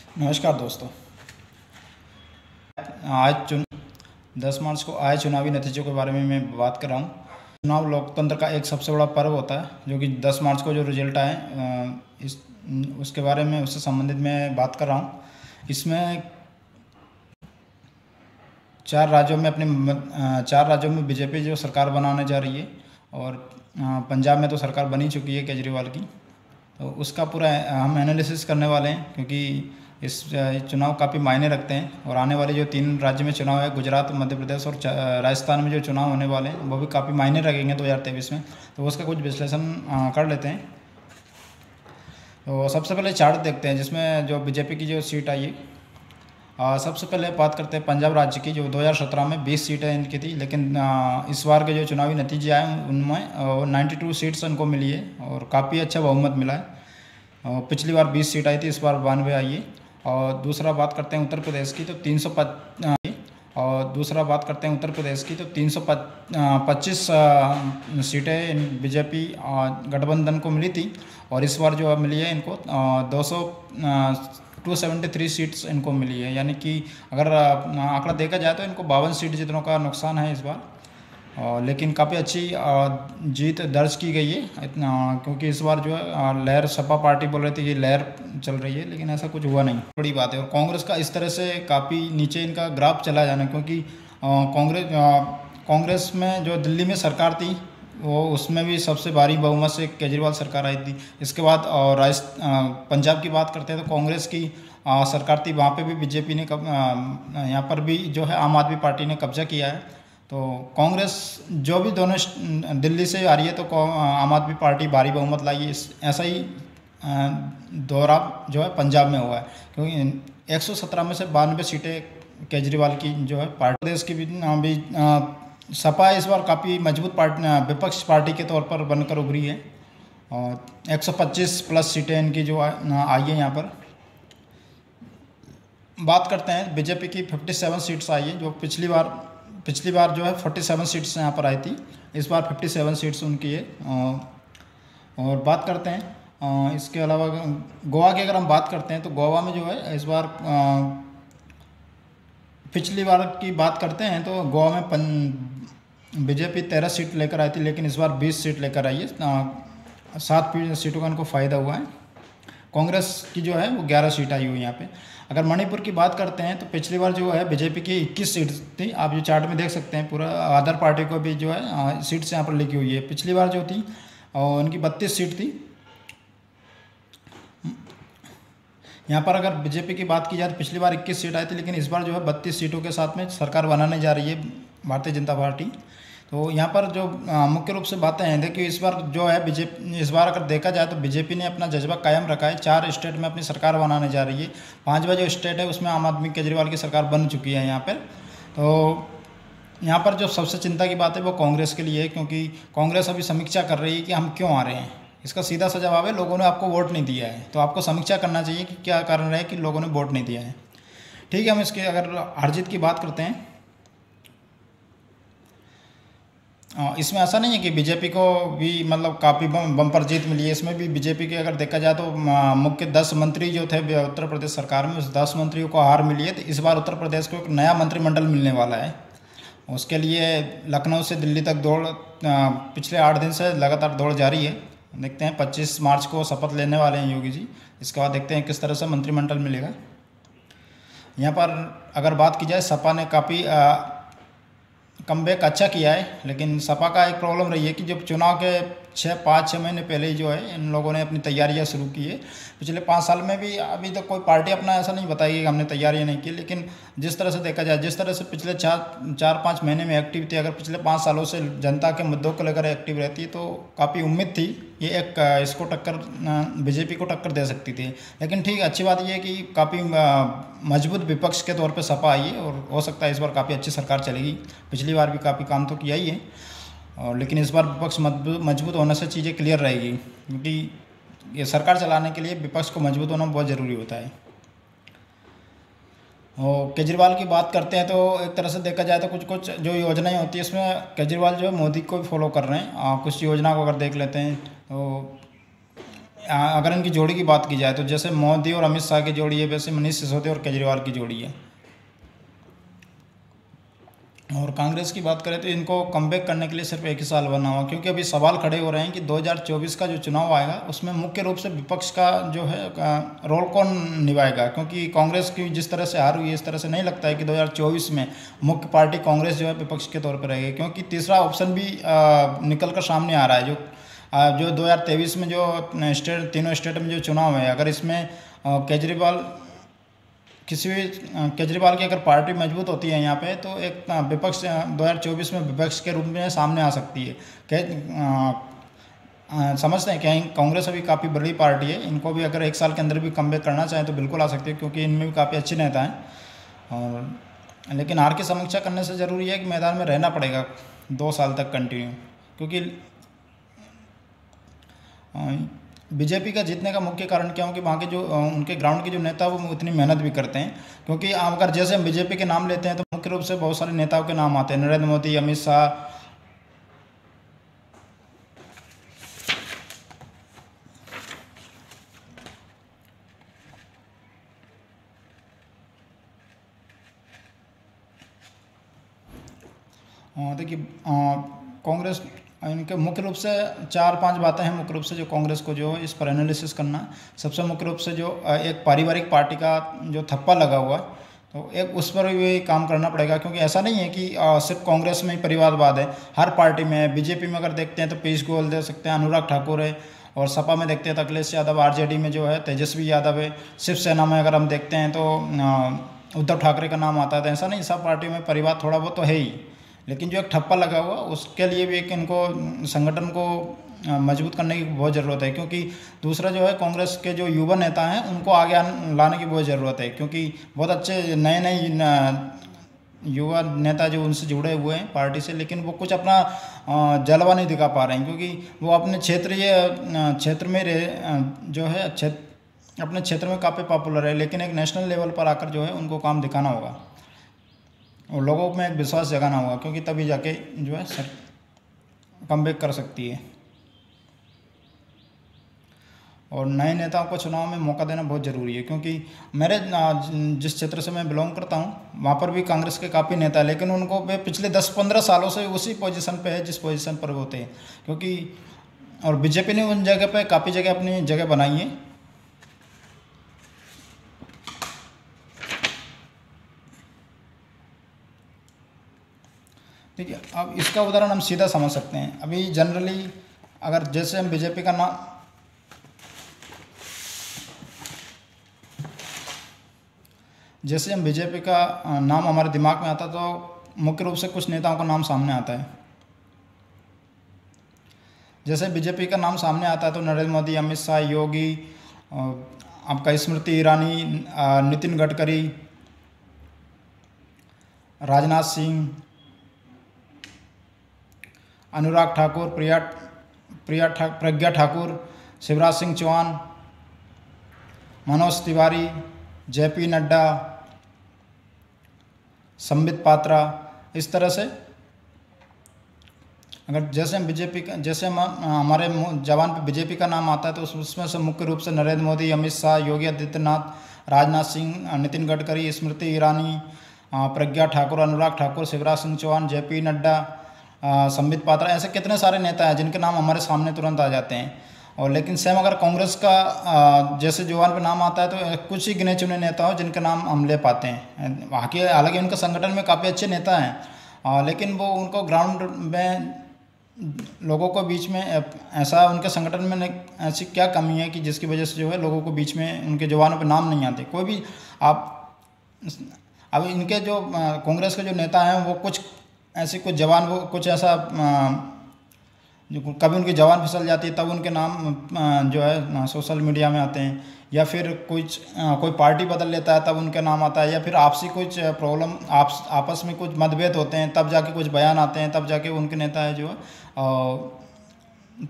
नमस्कार दोस्तों। आज 10 मार्च को आए चुनावी नतीजों के बारे में मैं बात कर रहा हूँ। चुनाव लोकतंत्र का एक सबसे बड़ा पर्व होता है, जो कि 10 मार्च को जो रिजल्ट आए इस उसके बारे में, उससे संबंधित मैं बात कर रहा हूँ। इसमें 4 राज्यों में बीजेपी जो सरकार बनाने जा रही है, और पंजाब में तो सरकार बनी चुकी है केजरीवाल की। तो उसका पूरा हम एनालिसिस करने वाले हैं, क्योंकि इस चुनाव काफ़ी मायने रखते हैं। और आने वाले जो 3 राज्य में चुनाव है, गुजरात, मध्य प्रदेश और राजस्थान में जो चुनाव होने वाले हैं, वो भी काफ़ी मायने रखेंगे 2023 में। तो उसका कुछ विश्लेषण कर लेते हैं। तो सबसे पहले चार्ट देखते हैं, जिसमें जो बीजेपी की जो सीट आई है। सबसे पहले बात करते हैं पंजाब राज्य की, जो 2017 में 20 सीटें इनकी थी, लेकिन इस बार के जो चुनावी नतीजे आए उनमें 92 सीट्स इनको मिली है, और काफ़ी अच्छा बहुमत मिला है। पिछली बार 20 सीट आई थी, इस बार 92 आई है। और दूसरा बात करते हैं उत्तर प्रदेश की, तो 325 सीटें बीजेपी गठबंधन को मिली थी, और इस बार जो मिली है इनको 273 सीट्स इनको मिली है। यानी कि अगर आंकड़ा देखा जाए तो इनको 52 सीट जितनों का नुकसान है इस बार। लेकिन काफ़ी अच्छी जीत दर्ज की गई है, इतना, क्योंकि इस बार जो है लहर, सपा पार्टी बोल रही थी कि लहर चल रही है, लेकिन ऐसा कुछ हुआ नहीं, बड़ी बात है। और कांग्रेस का इस तरह से काफ़ी नीचे इनका ग्राफ चला जाना, क्योंकि कांग्रेस में जो दिल्ली में सरकार थी, वो उसमें भी सबसे भारी बहुमत से केजरीवाल सरकार आई थी। इसके बाद पंजाब की बात करते हैं, तो कांग्रेस की सरकार थी, वहाँ पे भी बीजेपी ने यहाँ पर भी जो है आम आदमी पार्टी ने कब्जा किया है। तो कांग्रेस जो भी दोनों दिल्ली से आ रही है, तो आम आदमी पार्टी भारी बहुमत लाई है। ऐसा ही दौरा जो है पंजाब में हुआ है, क्योंकि 117 में से 92 सीटें केजरीवाल की जो है पार्टी। देश की भी सपा इस बार काफ़ी मजबूत विपक्ष पार्टी के तौर पर बनकर उभरी है, और 125 प्लस सीटें इनकी जो आई है। यहाँ पर बात करते हैं बीजेपी की, 57 सीट्स आई है, जो पिछली बार जो है 47 सीट्स यहाँ पर आई थी, इस बार 57 सीट्स उनकी है। और बात करते हैं इसके अलावा गोवा की, अगर हम बात करते हैं तो गोवा में जो है इस बार पिछली बार की बात करते हैं तो गोवा में बीजेपी 13 सीट लेकर आई थी, लेकिन इस बार 20 सीट लेकर आई है। 7 सीटों का इनको फ़ायदा हुआ है। कांग्रेस की जो है वो 11 सीट आई हुई है यहाँ पे। अगर मणिपुर की बात करते हैं तो पिछली बार जो है बीजेपी की 21 सीट थी, आप ये चार्ट में देख सकते हैं। पूरा अदर पार्टी को भी जो है सीट्स यहाँ पर लिखी हुई है। पिछली बार जो थी उनकी 32 सीट थी। यहाँ पर अगर बीजेपी की बात की जाए तो पिछली बार 21 सीट आई थी, लेकिन इस बार जो है 32 सीटों के साथ में सरकार बनाने जा रही है भारतीय जनता पार्टी। तो यहाँ पर जो मुख्य रूप से बातें हैं, देखिए इस बार जो है इस बार अगर देखा जाए तो बीजेपी ने अपना जज्बा कायम रखा है। 4 स्टेट में अपनी सरकार बनाने जा रही है। 5वां जो स्टेट है उसमें आम आदमी केजरीवाल की सरकार बन चुकी है यहाँ पर। तो यहाँ पर जो सबसे चिंता की बात है वो कांग्रेस के लिए है, क्योंकि कांग्रेस अभी समीक्षा कर रही है कि हम क्यों आ रहे हैं। इसका सीधा सा जवाब है, लोगों ने आपको वोट नहीं दिया है, तो आपको समीक्षा करना चाहिए कि क्या कारण रहे कि लोगों ने वोट नहीं दिया है। ठीक है, हम इसके अगर हार जीत की बात करते हैं, इसमें ऐसा नहीं है कि बीजेपी को भी मतलब काफ़ी बम्पर जीत मिली है। इसमें भी बीजेपी के अगर देखा जाए तो मुख्य 10 मंत्री जो थे उत्तर प्रदेश सरकार में, उस 10 मंत्रियों को हार मिली है। तो इस बार उत्तर प्रदेश को एक नया मंत्रिमंडल मिलने वाला है। उसके लिए लखनऊ से दिल्ली तक दौड़ पिछले 8 दिन से लगातार दौड़ जारी है। देखते हैं 25 मार्च को शपथ लेने वाले हैं योगी जी। इसके बाद देखते हैं किस तरह से मंत्रिमंडल मिलेगा। यहाँ पर अगर बात की जाए, सपा ने काफ़ी कमबैक अच्छा किया है, लेकिन सपा का एक प्रॉब्लम रही है कि जब चुनाव के 5-6 महीने पहले ही जो है इन लोगों ने अपनी तैयारियां शुरू की है। पिछले 5 साल में भी अभी तक कोई पार्टी अपना ऐसा नहीं बताई कि हमने तैयारियां नहीं की, लेकिन जिस तरह से देखा जाए, जिस तरह से पिछले 4-5 महीने में एक्टिव थी, अगर पिछले 5 सालों से जनता के मुद्दों को लेकर एक्टिव रहती है तो काफ़ी उम्मीद थी ये एक इसको टक्कर, बीजेपी को टक्कर दे सकती थी। लेकिन ठीक, अच्छी बात यह है कि काफ़ी मजबूत विपक्ष के तौर पर सपा आई है, और हो सकता है इस बार काफ़ी अच्छी सरकार चलेगी। पिछली बार भी काफ़ी काम तो किया ही है, और लेकिन इस बार विपक्ष मजबूत होने से चीज़ें क्लियर रहेगी, क्योंकि ये सरकार चलाने के लिए विपक्ष को मजबूत होना बहुत ज़रूरी होता है। और केजरीवाल की बात करते हैं तो एक तरह से देखा जाए तो कुछ जो योजनाएं होती है इसमें केजरीवाल जो है मोदी को भी फॉलो कर रहे हैं। कुछ योजना को अगर देख लेते हैं तो अगर इनकी जोड़ी की बात की जाए तो जैसे मोदी और अमित शाह की जोड़ी है, वैसे मनीष सिसोदिया और केजरीवाल की जोड़ी है। और कांग्रेस की बात करें तो इनको कमबैक करने के लिए सिर्फ एक ही साल बना हुआ, क्योंकि अभी सवाल खड़े हो रहे हैं कि 2024 का जो चुनाव आएगा उसमें मुख्य रूप से विपक्ष का जो है रोल कौन निभाएगा, क्योंकि कांग्रेस की जिस तरह से हार हुई है इस तरह से नहीं लगता है कि 2024 में मुख्य पार्टी कांग्रेस जो है विपक्ष के तौर पर रहेगी, क्योंकि तीसरा ऑप्शन भी निकल कर सामने आ रहा है। जो 2023 में जो तीनों स्टेट में जो चुनाव है, अगर इसमें केजरीवाल की अगर पार्टी मजबूत होती है यहाँ पे, तो एक विपक्ष 2024 में विपक्ष के रूप में सामने आ सकती है। समझते हैं क्या, कांग्रेस अभी काफ़ी बड़ी पार्टी है, इनको भी अगर एक साल के अंदर भी कमबैक करना चाहें तो बिल्कुल आ सकती है, क्योंकि इनमें भी काफ़ी अच्छे नेता हैं। और लेकिन हार की समीक्षा करने से ज़रूरी है कि मैदान में रहना पड़ेगा 2 साल तक कंटिन्यू, क्योंकि बीजेपी का जीतने का मुख्य कारण क्या हो कि वहाँ के जो उनके ग्राउंड के जो नेता वो उतनी मेहनत भी करते हैं। क्योंकि अगर जैसे हम बीजेपी के नाम लेते हैं तो मुख्य रूप से बहुत सारे नेताओं के नाम आते हैं, नरेंद्र मोदी, अमित शाह, देखिए कांग्रेस, इनके मुख्य रूप से 4-5 बातें हैं मुख्य रूप से जो कांग्रेस को जो है इस पर एनालिसिस करना। सबसे मुख्य रूप से जो एक पारिवारिक पार्टी का जो थप्पा लगा हुआ है, तो एक उस पर भी काम करना पड़ेगा, क्योंकि ऐसा नहीं है कि सिर्फ कांग्रेस में ही परिवारवाद है, हर पार्टी में है। बीजेपी में अगर देखते हैं तो पीयूष गोयल दे सकते हैं, अनुराग ठाकुर है, और सपा में देखते हैं तो अखिलेश यादव, आरजेडी में जो है तेजस्वी यादव है, शिवसेना में अगर हम देखते हैं तो उद्धव ठाकरे का नाम आता है। तो ऐसा नहीं, सब पार्टी में परिवार थोड़ा बहुत तो है ही, लेकिन जो एक ठप्पा लगा हुआ उसके लिए भी एक इनको संगठन को मजबूत करने की बहुत ज़रूरत है। क्योंकि दूसरा जो है कांग्रेस के जो युवा नेता हैं उनको आगे लाने की बहुत ज़रूरत है, क्योंकि बहुत अच्छे नए नए युवा नेता जो उनसे जुड़े हुए हैं पार्टी से, लेकिन वो कुछ अपना जलवा नहीं दिखा पा रहे हैं, क्योंकि वो अपने क्षेत्र में जो है अपने क्षेत्र में काफ़ी पॉपुलर है, लेकिन एक नेशनल लेवल पर आकर जो है उनको काम दिखाना होगा और लोगों में एक विश्वास जगाना होगा, क्योंकि तभी जाके जो है सर कमबैक कर सकती है। और नए नेताओं को चुनाव में मौका देना बहुत ज़रूरी है, क्योंकि मेरे जिस क्षेत्र से मैं बिलोंग करता हूँ वहाँ पर भी कांग्रेस के काफ़ी नेता हैं, लेकिन उनको वे पिछले 10-15 सालों से उसी पोजीशन पे है जिस पोजीशन पर वो होते हैं। क्योंकि और बीजेपी ने उन जगह पे काफ़ी जगह अपनी जगह बनाई है। ठीक है, अब इसका उदाहरण हम सीधा समझ सकते हैं। अभी जनरली अगर जैसे हम बीजेपी का नाम नाम हमारे दिमाग में आता तो मुख्य रूप से कुछ नेताओं का नाम सामने आता है। जैसे बीजेपी का नाम सामने आता है तो नरेंद्र मोदी, अमित शाह, योगी, आपका स्मृति ईरानी, नितिन गडकरी, राजनाथ सिंह, अनुराग ठाकुर, प्रज्ञा ठाकुर, शिवराज सिंह चौहान, मनोज तिवारी, जेपी नड्डा, संबित पात्रा। इस तरह से अगर जैसे हम हमारे जवान पे बीजेपी का नाम आता है तो उसमें से मुख्य रूप से नरेंद्र मोदी, अमित शाह, योगी आदित्यनाथ, राजनाथ सिंह, नितिन गडकरी, स्मृति ईरानी, प्रज्ञा ठाकुर, अनुराग ठाकुर, शिवराज सिंह चौहान, जेपी नड्डा, संबित पात्रा, ऐसे कितने सारे नेता हैं जिनके नाम हमारे सामने तुरंत आ जाते हैं। और लेकिन सेम अगर कांग्रेस का जैसे जुबान पे नाम आता है तो कुछ ही गिने चुने नेता हो जिनके नाम हम ले पाते हैं। वहाँ के हालांकि उनके संगठन में काफ़ी अच्छे नेता हैं, लेकिन वो उनको ग्राउंड में लोगों को बीच में ऐसा उनके संगठन में ऐसी क्या कमी है कि जिसकी वजह से जो है लोगों को बीच में उनके जवानों पे नाम नहीं आते। कोई भी आप अब इनके जो कांग्रेस के जो नेता हैं वो कुछ ऐसे कुछ जवान वो कुछ ऐसा जो कभी उनकी जवान फिसल जाती है तब उनके नाम जो है सोशल मीडिया में आते हैं, या फिर कोई पार्टी बदल लेता है तब उनका नाम आता है, या फिर आपसी कुछ प्रॉब्लम आपस में कुछ मतभेद होते हैं तब जाके कुछ बयान आते हैं, तब जाके उनके नेता है जो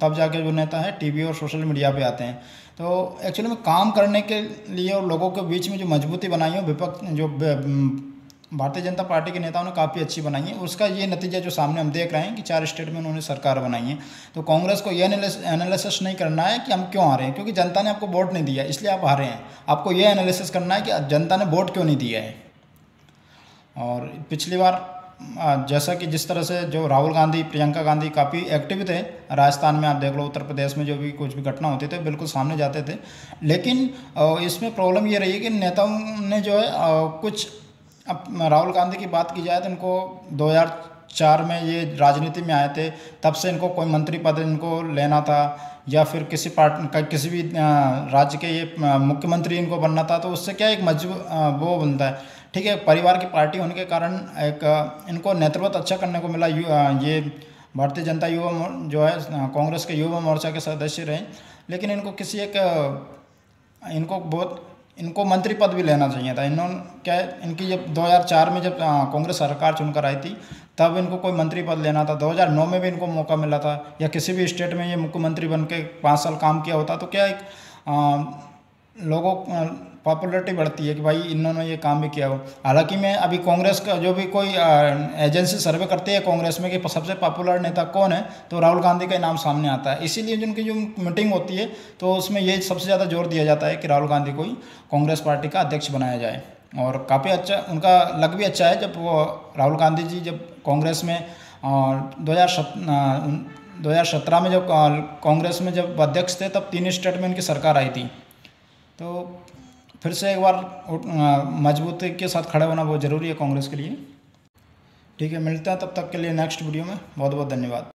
तब जाके जो नेता है टीवी और सोशल मीडिया पे आते हैं। तो एक्चुअली में काम करने के लिए और लोगों के बीच में जो मजबूती बनाई हो विपक्ष जो भारतीय जनता पार्टी के नेताओं ने काफ़ी अच्छी बनाई है। उसका ये नतीजा जो सामने हम देख रहे हैं कि 4 स्टेट में उन्होंने सरकार बनाई है। तो कांग्रेस को ये एनालिसिस नहीं करना है कि हम क्यों हारे हैं, क्योंकि जनता ने आपको वोट नहीं दिया इसलिए आप हारे हैं। आपको ये एनालिसिस करना है कि जनता ने वोट क्यों नहीं दिया है। और पिछली बार जैसा कि जिस तरह से जो राहुल गांधी, प्रियंका गांधी काफ़ी एक्टिव थे राजस्थान में, आप देख लो, उत्तर प्रदेश में जो भी कुछ भी घटना होती थे बिल्कुल सामने जाते थे। लेकिन इसमें प्रॉब्लम ये रही है कि नेताओं ने जो है कुछ, अब राहुल गांधी की बात की जाए तो इनको 2004 में ये राजनीति में आए थे, तब से इनको कोई मंत्री पद इनको लेना था या फिर किसी किसी भी राज्य के ये मुख्यमंत्री इनको बनना था। तो उससे क्या एक वो बनता है, ठीक है, परिवार की पार्टी होने के कारण एक इनको नेतृत्व अच्छा करने को मिला। ये भारतीय जनता युवा जो है कांग्रेस के युवा मोर्चा के सदस्य रहे, लेकिन इनको किसी एक इनको मंत्री पद भी लेना चाहिए था। इन्होंने क्या है, इनकी जब 2004 में जब कांग्रेस सरकार चुनकर आई थी तब इनको कोई मंत्री पद लेना था। 2009 में भी इनको मौका मिला था, या किसी भी स्टेट में ये मुख्यमंत्री बन के 5 साल काम किया होता तो क्या एक लोगों पॉपुलरिटी बढ़ती है कि भाई इन्होंने ये काम भी किया हो। हालांकि मैं अभी कांग्रेस का जो भी कोई एजेंसी सर्वे करती है कांग्रेस में कि सबसे पॉपुलर नेता कौन है, तो राहुल गांधी का नाम सामने आता है। इसीलिए जिनकी जो मीटिंग होती है तो उसमें ये सबसे ज़्यादा जोर दिया जाता है कि राहुल गांधी को ही कांग्रेस पार्टी का अध्यक्ष बनाया जाए। और काफ़ी अच्छा उनका लग भी अच्छा है, जब वो राहुल गांधी जी जब कांग्रेस में 2017 में जब कांग्रेस में जब अध्यक्ष थे तब 3 स्टेट में इनकी सरकार आई थी। तो फिर से एक बार मजबूती के साथ खड़े होना बहुत ज़रूरी है कांग्रेस के लिए। ठीक है, मिलते हैं तब तक के लिए नेक्स्ट वीडियो में। बहुत बहुत धन्यवाद।